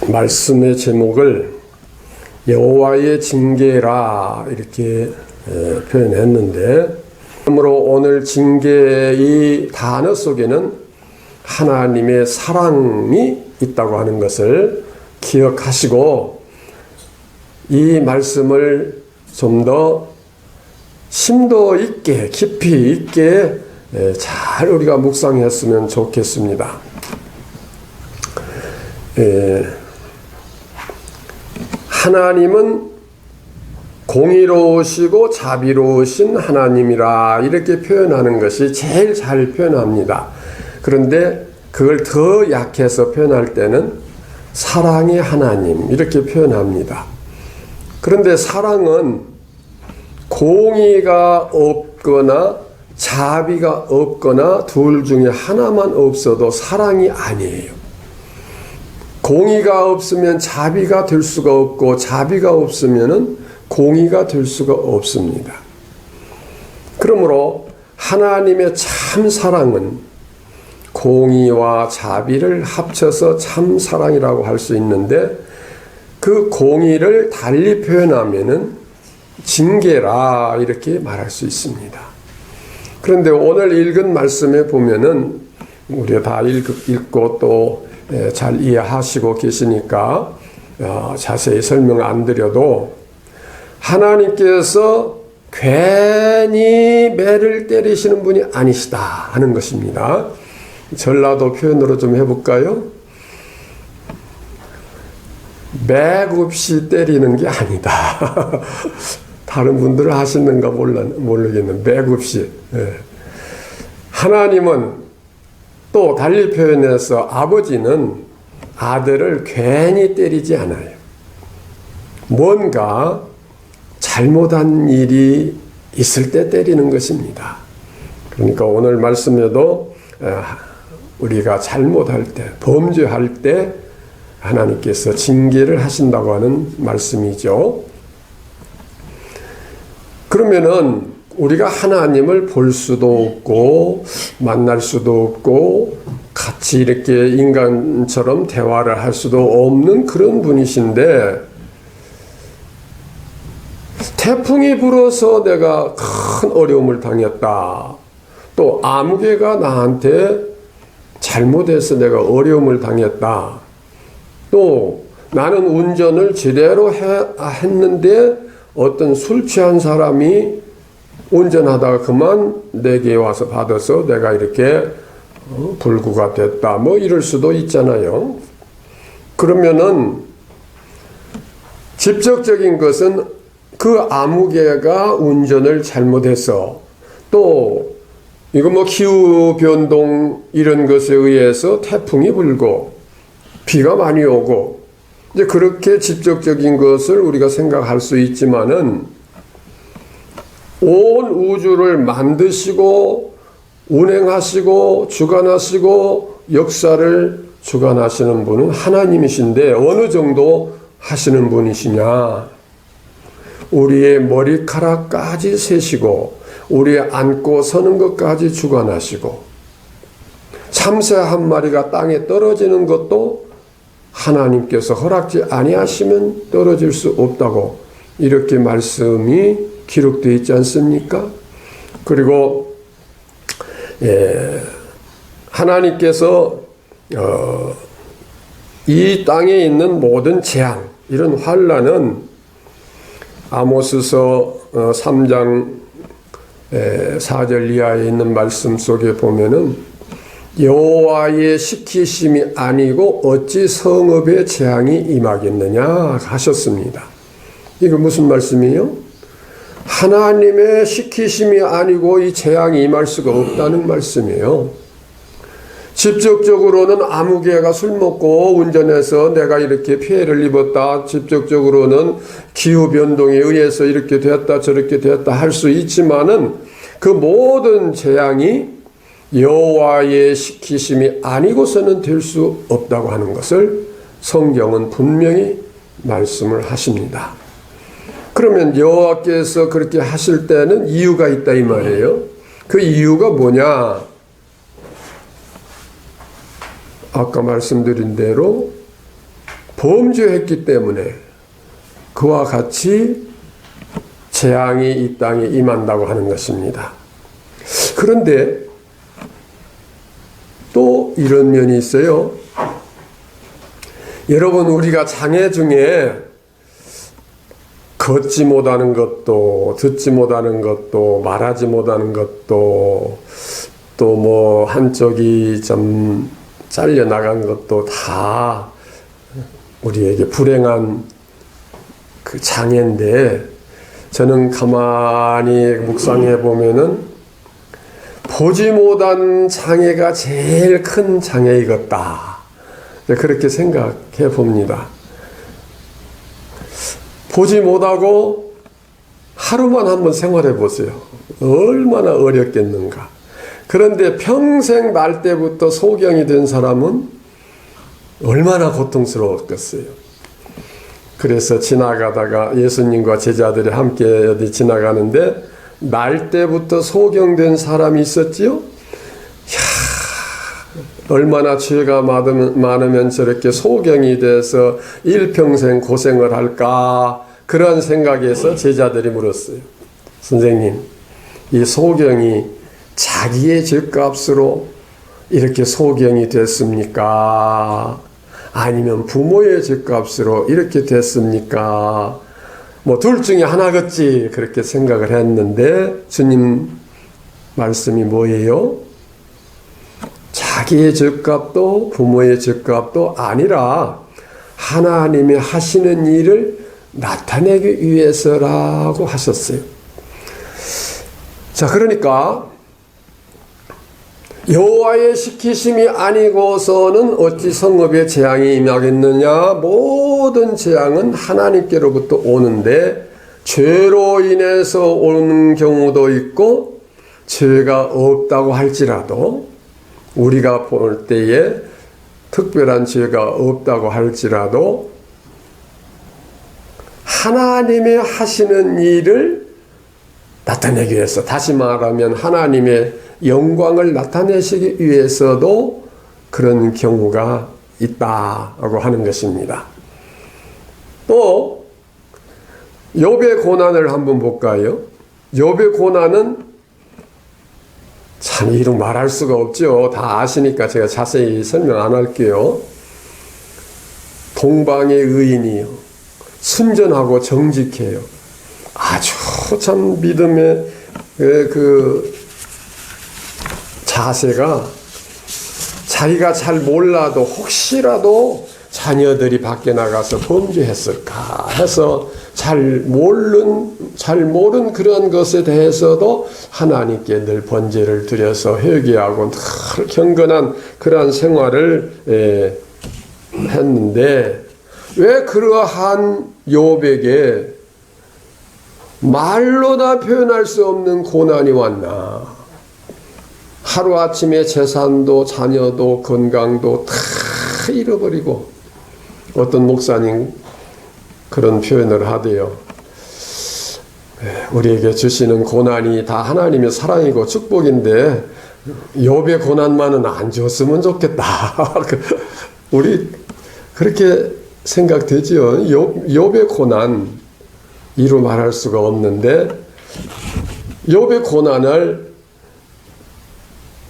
말씀의 제목을 여호와의 징계라 이렇게 표현했는데, 그러므로 오늘 징계의 단어 속에는 하나님의 사랑이 있다고 하는 것을 기억하시고, 이 말씀을 좀 더 심도 있게 깊이 있게 잘 우리가 묵상했으면 좋겠습니다. 하나님은 공의로우시고 자비로우신 하나님이라 이렇게 표현하는 것이 제일 잘 표현합니다. 그런데 그걸 더 약해서 표현할 때는 사랑의 하나님 이렇게 표현합니다. 그런데 사랑은 공의가 없거나 자비가 없거나 둘 중에 하나만 없어도 사랑이 아니에요. 공의가 없으면 자비가 될 수가 없고, 자비가 없으면 공의가 될 수가 없습니다. 그러므로 하나님의 참 사랑은 공의와 자비를 합쳐서 참 사랑이라고 할 수 있는데, 그 공의를 달리 표현하면은 징계라 이렇게 말할 수 있습니다. 그런데 오늘 읽은 말씀에 보면은 우리가 다 읽고 또 잘 이해하시고 계시니까 자세히 설명 안 드려도, 하나님께서 괜히 매를 때리시는 분이 아니시다 하는 것입니다. 전라도 표현으로 좀 해볼까요? 맥없이 때리는 게 아니다. 다른 분들은 하시는가 모르겠는데 맥없이. 하나님은 또 달리 표현해서 아버지는 아들을 괜히 때리지 않아요. 뭔가 잘못한 일이 있을 때 때리는 것입니다. 그러니까 오늘 말씀에도 우리가 잘못할 때, 범죄할 때 하나님께서 징계를 하신다고 하는 말씀이죠. 그러면은 우리가 하나님을 볼 수도 없고 만날 수도 없고 같이 이렇게 인간처럼 대화를 할 수도 없는 그런 분이신데, 태풍이 불어서 내가 큰 어려움을 당했다, 또 아무개가 나한테 잘못해서 내가 어려움을 당했다, 또 나는 운전을 제대로 했는데 어떤 술 취한 사람이 운전하다가 그만 내게 와서 받아서 내가 이렇게 불구가 됐다, 뭐 이럴 수도 있잖아요. 그러면은 직접적인 것은 그 아무개가 운전을 잘못해서, 또 이거 뭐 기후 변동 이런 것에 의해서 태풍이 불고 비가 많이 오고, 이제 그렇게 직접적인 것을 우리가 생각할 수 있지만은, 온 우주를 만드시고 운행하시고 주관하시고 역사를 주관하시는 분은 하나님이신데, 어느 정도 하시는 분이시냐? 우리의 머리카락까지 세시고 우리의 앉고 서는 것까지 주관하시고, 참새 한 마리가 땅에 떨어지는 것도 하나님께서 허락지 아니하시면 떨어질 수 없다고 이렇게 말씀이 기록되어 있지 않습니까? 그리고 하나님께서 이 땅에 있는 모든 재앙, 이런 환난은 아모스서 3장 4절 이하에 있는 말씀 속에 보면은 여호와의 시키심이 아니고 어찌 성읍에 재앙이 임하겠느냐 하셨습니다. 이거 무슨 말씀이에요? 하나님의 시키심이 아니고 이 재앙이 임할 수가 없다는 말씀이에요. 직접적으로는 아무개가 술 먹고 운전해서 내가 이렇게 피해를 입었다, 직접적으로는 기후변동에 의해서 이렇게 되었다 저렇게 되었다 할 수 있지만은, 그 모든 재앙이 여호와의 시키심이 아니고서는 될 수 없다고 하는 것을 성경은 분명히 말씀을 하십니다. 그러면 여호와께서 그렇게 하실 때는 이유가 있다 이 말이에요. 그 이유가 뭐냐? 아까 말씀드린 대로 범죄했기 때문에 그와 같이 재앙이 이 땅에 임한다고 하는 것입니다. 그런데 또 이런 면이 있어요. 여러분, 우리가 장애 중에 걷지 못하는 것도, 듣지 못하는 것도, 말하지 못하는 것도, 또 뭐 한쪽이 좀 잘려나간 것도 다 우리에게 불행한 그 장애인데, 저는 가만히 묵상해 보면은 보지 못한 장애가 제일 큰 장애이겠다, 그렇게 생각해 봅니다. 보지 못하고 하루만 한번 생활해 보세요. 얼마나 어렵겠는가. 그런데 평생 날 때부터 소경이 된 사람은 얼마나 고통스러웠겠어요. 그래서 지나가다가 예수님과 제자들이 함께 어디 지나가는데 날 때부터 소경된 사람이 있었지요. 얼마나 죄가 많으면 저렇게 소경이 돼서 일평생 고생을 할까, 그런 생각에서 제자들이 물었어요. 선생님, 이 소경이 자기의 죄값으로 이렇게 소경이 됐습니까? 아니면 부모의 죄값으로 이렇게 됐습니까? 뭐 둘 중에 하나겠지, 그렇게 생각을 했는데 주님 말씀이 뭐예요? 자기의 죄값도 부모의 죄값도 아니라 하나님이 하시는 일을 나타내기 위해서라고 하셨어요. 자, 그러니까 여호와의 시키심이 아니고서는 어찌 성읍에 재앙이 임하겠느냐. 모든 재앙은 하나님께로부터 오는데 죄로 인해서 오는 경우도 있고, 죄가 없다고 할지라도, 우리가 볼 때에 특별한 죄가 없다고 할지라도 하나님의 하시는 일을 나타내기 위해서, 다시 말하면 하나님의 영광을 나타내시기 위해서도 그런 경우가 있다고 하는 것입니다. 또 욥의 고난을 한번 볼까요? 욥의 고난은 참 이루 말할 수가 없죠. 다 아시니까 제가 자세히 설명 안 할게요. 동방의 의인이요, 순전하고 정직해요. 아주 참 믿음의 그 자세가, 자기가 잘 몰라도 혹시라도 자녀들이 밖에 나가서 범죄했을까 해서 잘 모른 그런 것에 대해서도 하나님께 늘 번제를 드려서 회개하고 늘 경건한 그러한 생활을 했는데, 왜 그러한 욥에게 말로 다 표현할 수 없는 고난이 왔나. 하루아침에 재산도 자녀도 건강도 다 잃어버리고, 어떤 목사님 그런 표현을 하대요. 우리에게 주시는 고난이 다 하나님의 사랑이고 축복인데 욥의 고난만은 안 줬으면 좋겠다. 우리 그렇게 생각되지요. 욥의 고난 이루 말할 수가 없는데, 욥의 고난을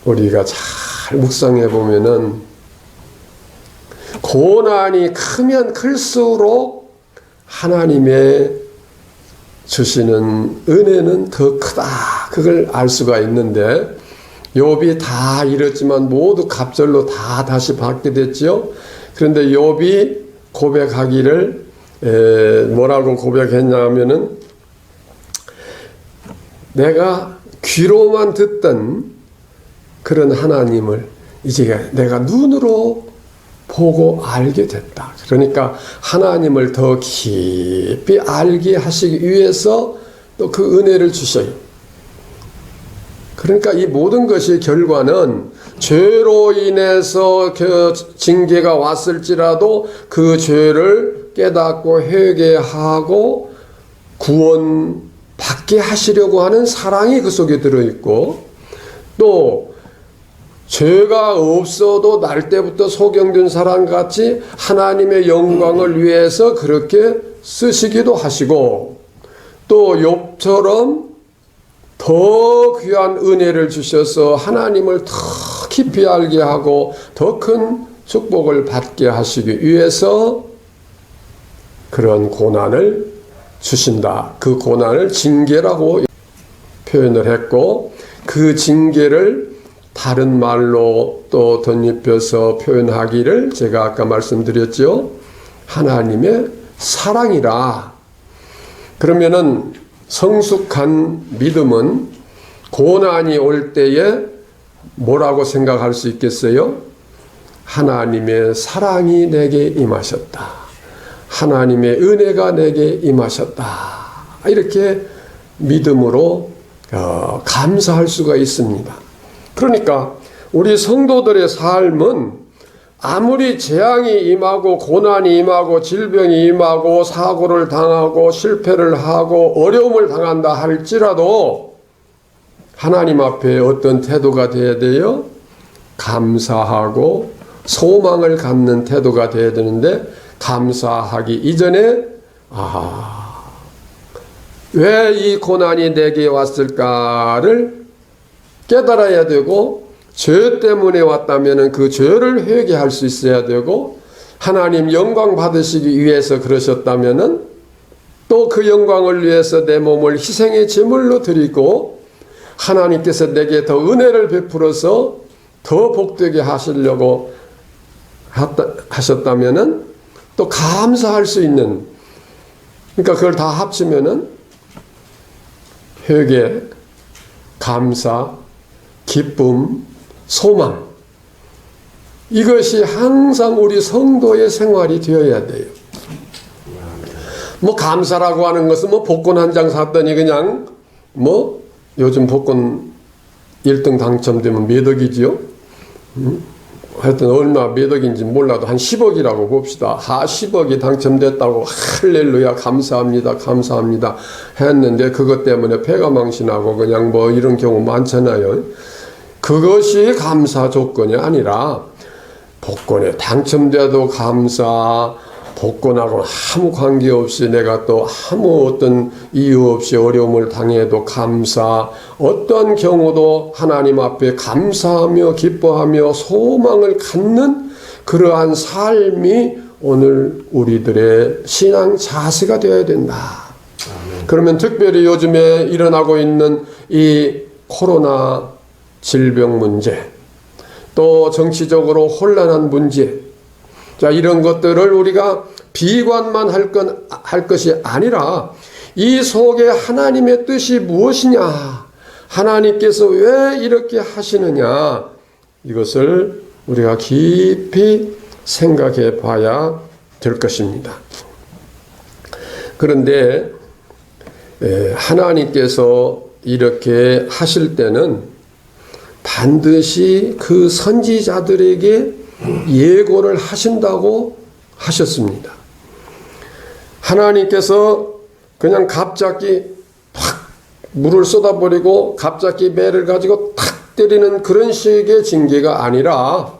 우리가 잘 묵상해 보면은 고난이 크면 클수록 하나님의 주시는 은혜는 더 크다, 그걸 알 수가 있는데, 욥이 다 잃었지만 모두 갑절로 다 다시 받게 됐지요. 그런데 욥이 고백하기를 뭐라고 고백했냐면은, 내가 귀로만 듣던 그런 하나님을 이제 내가 눈으로 보고 알게 됐다. 그러니까 하나님을 더 깊이 알게 하시기 위해서 또 그 은혜를 주셔요. 그러니까 이 모든 것의 결과는 죄로 인해서 그 징계가 왔을지라도 그 죄를 깨닫고 회개하고 구원받게 하시려고 하는 사랑이 그 속에 들어있고, 또 죄가 없어도 날 때부터 소경된 사람 같이 하나님의 영광을 위해서 그렇게 쓰시기도 하시고, 또 욥처럼 더 귀한 은혜를 주셔서 하나님을 더 깊이 알게 하고 더 큰 축복을 받게 하시기 위해서 그런 고난을 주신다. 그 고난을 징계라고 표현을 했고, 그 징계를 다른 말로 또 덧입혀서 표현하기를 제가 아까 말씀드렸죠. 하나님의 사랑이라. 그러면은 성숙한 믿음은 고난이 올 때에 뭐라고 생각할 수 있겠어요? 하나님의 사랑이 내게 임하셨다. 하나님의 은혜가 내게 임하셨다. 이렇게 믿음으로 감사할 수가 있습니다. 그러니까 우리 성도들의 삶은 아무리 재앙이 임하고 고난이 임하고 질병이 임하고 사고를 당하고 실패를 하고 어려움을 당한다 할지라도 하나님 앞에 어떤 태도가 되어야 돼요? 감사하고 소망을 갖는 태도가 되어야 되는데, 감사하기 이전에 왜 이 고난이 내게 왔을까를 깨달아야 되고, 죄 때문에 왔다면 그 죄를 회개할 수 있어야 되고, 하나님 영광 받으시기 위해서 그러셨다면 또 그 영광을 위해서 내 몸을 희생의 제물로 드리고 하나님께서 내게 더 은혜를 베풀어서 더 복되게 하시려고 하셨다면 또 감사할 수 있는, 그러니까 그걸 다 합치면은 회개, 감사, 기쁨, 소망, 이것이 항상 우리 성도의 생활이 되어야 돼요. 뭐 감사라고 하는 것은 뭐 복권 한 장 샀더니 그냥 뭐 요즘 복권 1등 당첨되면 몇 억이지요? 하여튼 얼마 몇 억인지 몰라도 한 10억이라고 봅시다. 10억이 당첨됐다고 할렐루야 감사합니다 감사합니다 했는데 그것 때문에 배가 망신하고 그냥 뭐 이런 경우 많잖아요. 그것이 감사 조건이 아니라 복권에 당첨돼도 감사, 복권하고 아무 관계없이 내가 또 아무 어떤 이유 없이 어려움을 당해도 감사, 어떠한 경우도 하나님 앞에 감사하며 기뻐하며 소망을 갖는 그러한 삶이 오늘 우리들의 신앙 자세가 되어야 된다. 그러면 특별히 요즘에 일어나고 있는 이 코로나 질병 문제, 또 정치적으로 혼란한 문제, 자, 이런 것들을 우리가 비관만 할 것이 아니라 이 속에 하나님의 뜻이 무엇이냐, 하나님께서 왜 이렇게 하시느냐, 이것을 우리가 깊이 생각해 봐야 될 것입니다. 그런데 하나님께서 이렇게 하실 때는 반드시 그 선지자들에게 예고를 하신다고 하셨습니다. 하나님께서 그냥 갑자기 탁 물을 쏟아버리고 갑자기 매를 가지고 탁 때리는 그런 식의 징계가 아니라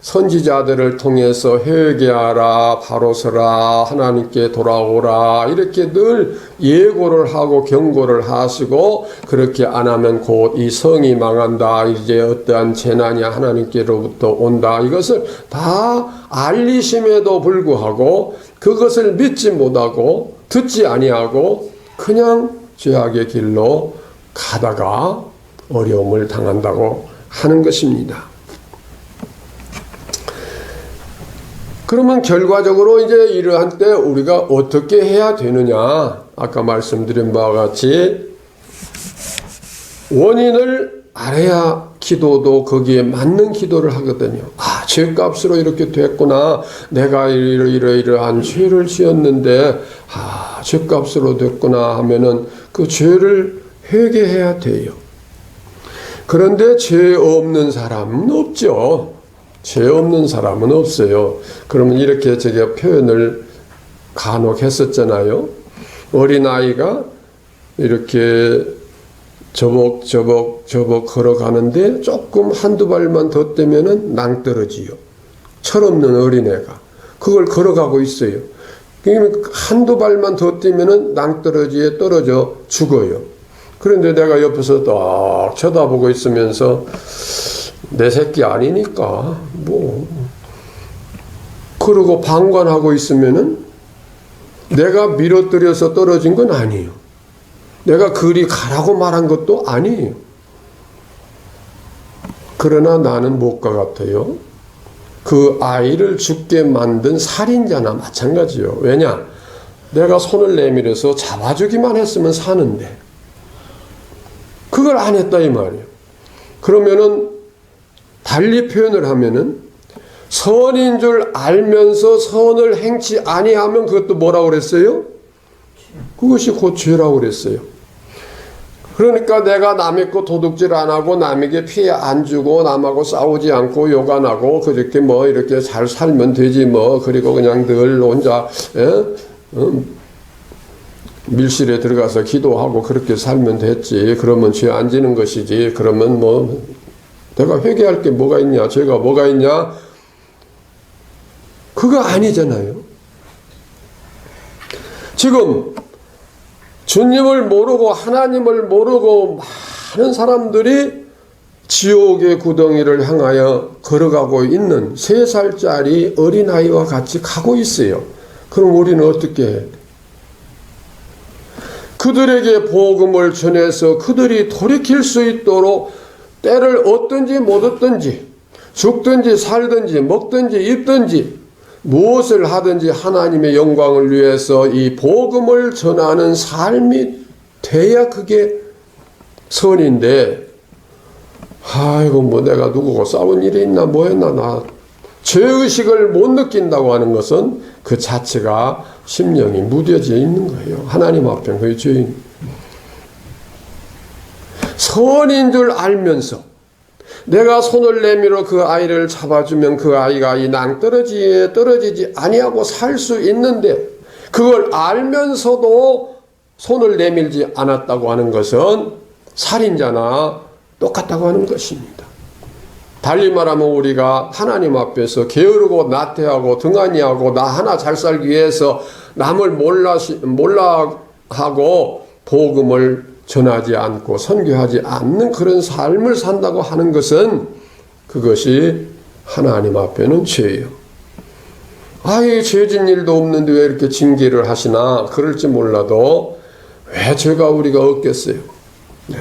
선지자들을 통해서 회개하라, 바로 서라, 하나님께 돌아오라, 이렇게 늘 예고를 하고 경고를 하시고, 그렇게 안 하면 곧 이 성이 망한다, 이제 어떠한 재난이 하나님께로부터 온다, 이것을 다 알리심에도 불구하고 그것을 믿지 못하고 듣지 아니하고 그냥 죄악의 길로 가다가 어려움을 당한다고 하는 것입니다. 그러면 결과적으로 이제 이러한 때 우리가 어떻게 해야 되느냐? 아까 말씀드린 바와 같이 원인을 알아야 기도도 거기에 맞는 기도를 하거든요. 아, 죄값으로 이렇게 됐구나. 내가 이러한 죄를 지었는데 죄값으로 됐구나 하면은 그 죄를 회개해야 돼요. 그런데 죄 없는 사람은 없죠. 죄 없는 사람은 없어요. 그러면 이렇게 제가 표현을 간혹 했었잖아요. 어린아이가 이렇게 저벅 걸어가는데 조금 한두 발만 더 떼면은 낭떠러지요. 철없는 어린애가 그걸 걸어가고 있어요. 한두 발만 더 뛰면은 낭떠러지에 떨어져 죽어요. 그런데 내가 옆에서 딱 쳐다보고 있으면서 내 새끼 아니니까 뭐 그러고 방관하고 있으면은 내가 밀어뜨려서 떨어진 건 아니에요. 내가 그리 가라고 말한 것도 아니에요. 그러나 나는 무엇과 같아요? 그 아이를 죽게 만든 살인자나 마찬가지요. 왜냐? 내가 손을 내밀어서 잡아주기만 했으면 사는데 그걸 안 했다 이 말이에요. 그러면은 달리 표현을 하면은 선인 줄 알면서 선을 행치 아니하면 그것도 뭐라고 그랬어요? 그것이 곧 죄라고 그랬어요. 그러니까 내가 남의 거 도둑질 안 하고 남에게 피해 안 주고 남하고 싸우지 않고 욕 안 하고 그렇게 뭐 이렇게 잘 살면 되지 뭐 그리고 그냥 늘 혼자 밀실에 들어가서 기도하고 그렇게 살면 됐지. 그러면 죄 안 지는 것이지. 그러면 뭐 내가 회개할 게 뭐가 있냐? 죄가 뭐가 있냐? 그거 아니잖아요. 지금 주님을 모르고 하나님을 모르고 많은 사람들이 지옥의 구덩이를 향하여 걸어가고 있는 3살짜리 어린아이와 같이 가고 있어요. 그럼 우리는 어떻게 해야 돼? 그들에게 복음을 전해서 그들이 돌이킬 수 있도록 때를 얻든지 못 얻든지 죽든지 살든지 먹든지 입든지 무엇을 하든지 하나님의 영광을 위해서 이 복음을 전하는 삶이 돼야 그게 선인데 아이고 뭐 내가 누구고 싸운 일이 있나 뭐 했나 나 죄의식을 못 느낀다고 하는 것은 그 자체가 심령이 무뎌져 있는 거예요. 하나님 앞에 그게 죄인. 선인 줄 알면서 내가 손을 내밀어 그 아이를 잡아주면 그 아이가 이 낭떠러지에 떨어지지 아니하고 살 수 있는데 그걸 알면서도 손을 내밀지 않았다고 하는 것은 살인자나 똑같다고 하는 것입니다. 달리 말하면 우리가 하나님 앞에서 게으르고 나태하고 등한히하고 나 하나 잘 살기 위해서 남을 몰라하고 복음을 전하지 않고 선교하지 않는 그런 삶을 산다고 하는 것은 그것이 하나님 앞에는 죄예요. 아예 죄진 일도 없는데 왜 이렇게 징계를 하시나 그럴지 몰라도 왜 죄가 우리가 없겠어요. 네.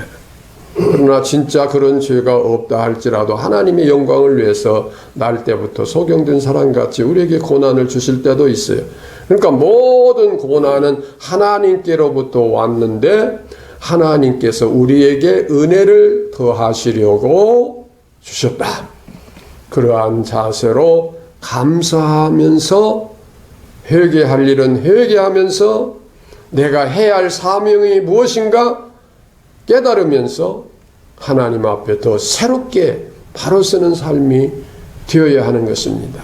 그러나 진짜 그런 죄가 없다 할지라도 하나님의 영광을 위해서 날 때부터 소경된 사람같이 우리에게 고난을 주실 때도 있어요. 그러니까 모든 고난은 하나님께로부터 왔는데 하나님께서 우리에게 은혜를 더하시려고 주셨다. 그러한 자세로 감사하면서 회개할 일은 회개하면서 내가 해야 할 사명이 무엇인가 깨달으면서 하나님 앞에 더 새롭게 바로 서는 삶이 되어야 하는 것입니다.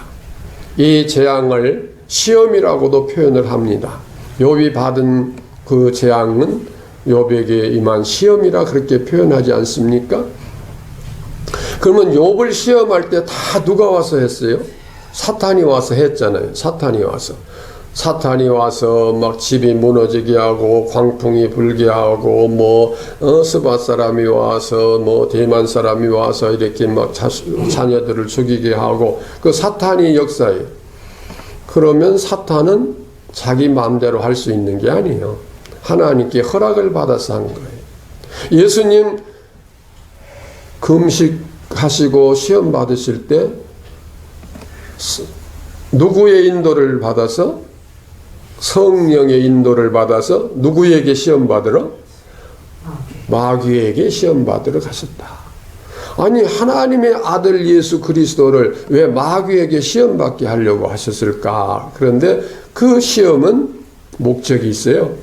이 재앙을 시험이라고도 표현을 합니다. 욥이 받은 그 재앙은 욥에게 임한 시험이라 그렇게 표현하지 않습니까? 그러면 욥을 시험할 때 다 누가 와서 했어요? 사탄이 와서 했잖아요. 사탄이 와서 막 집이 무너지게 하고 광풍이 불게 하고 뭐 스바 사람이 와서 뭐 대만 사람이 와서 이렇게 막 자녀들을 죽이게 하고 그 사탄이 역사예요. 그러면 사탄은 자기 마음대로 할 수 있는 게 아니에요. 하나님께 허락을 받아서 한 거예요. 예수님 금식하시고 시험 받으실 때 누구의 인도를 받아서? 성령의 인도를 받아서 누구에게 시험 받으러? 마귀에게 시험 받으러 가셨다. 아니 하나님의 아들 예수 그리스도를 왜 마귀에게 시험 받게 하려고 하셨을까? 그런데 그 시험은 목적이 있어요.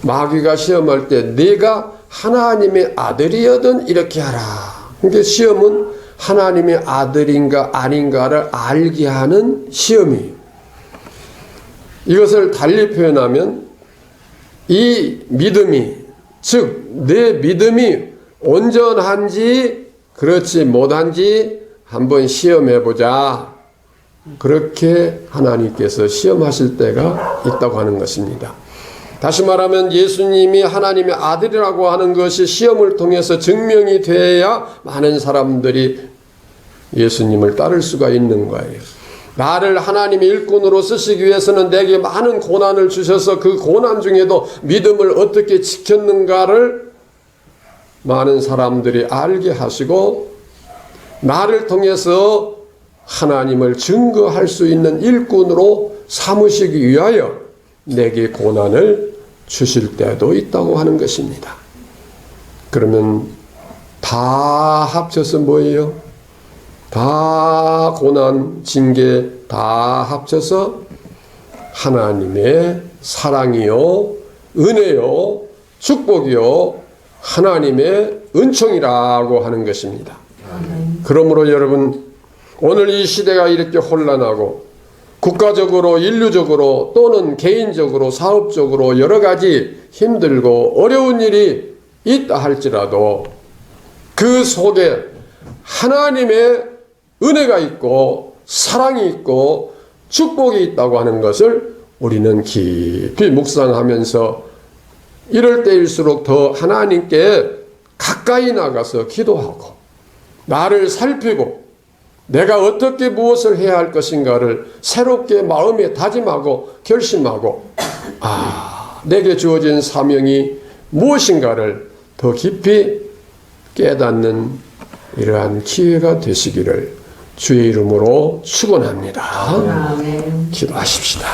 마귀가 시험할 때 네가 하나님의 아들이여든 이렇게 하라. 그러니까 시험은 하나님의 아들인가 아닌가를 알게 하는 시험이에요. 이것을 달리 표현하면 이 믿음이 즉 내 믿음이 온전한지 그렇지 못한지 한번 시험해보자. 그렇게 하나님께서 시험하실 때가 있다고 하는 것입니다. 다시 말하면 예수님이 하나님의 아들이라고 하는 것이 시험을 통해서 증명이 돼야 많은 사람들이 예수님을 따를 수가 있는 거예요. 나를 하나님의 일꾼으로 쓰시기 위해서는 내게 많은 고난을 주셔서 그 고난 중에도 믿음을 어떻게 지켰는가를 많은 사람들이 알게 하시고 나를 통해서 하나님을 증거할 수 있는 일꾼으로 삼으시기 위하여 내게 고난을 주실 때도 있다고 하는 것입니다. 그러면 다 합쳐서 뭐예요? 다 고난, 징계 다 합쳐서 하나님의 사랑이요, 은혜요, 축복이요, 하나님의 은총이라고 하는 것입니다. 그러므로 여러분, 오늘 이 시대가 이렇게 혼란하고 국가적으로, 인류적으로 또는 개인적으로, 사업적으로 여러 가지 힘들고 어려운 일이 있다 할지라도 그 속에 하나님의 은혜가 있고 사랑이 있고 축복이 있다고 하는 것을 우리는 깊이 묵상하면서 이럴 때일수록 더 하나님께 가까이 나가서 기도하고 나를 살피고 내가 어떻게 무엇을 해야 할 것인가를 새롭게 마음에 다짐하고 결심하고 내게 주어진 사명이 무엇인가를 더 깊이 깨닫는 이러한 기회가 되시기를 주의 이름으로 축원합니다. 기도하십시다.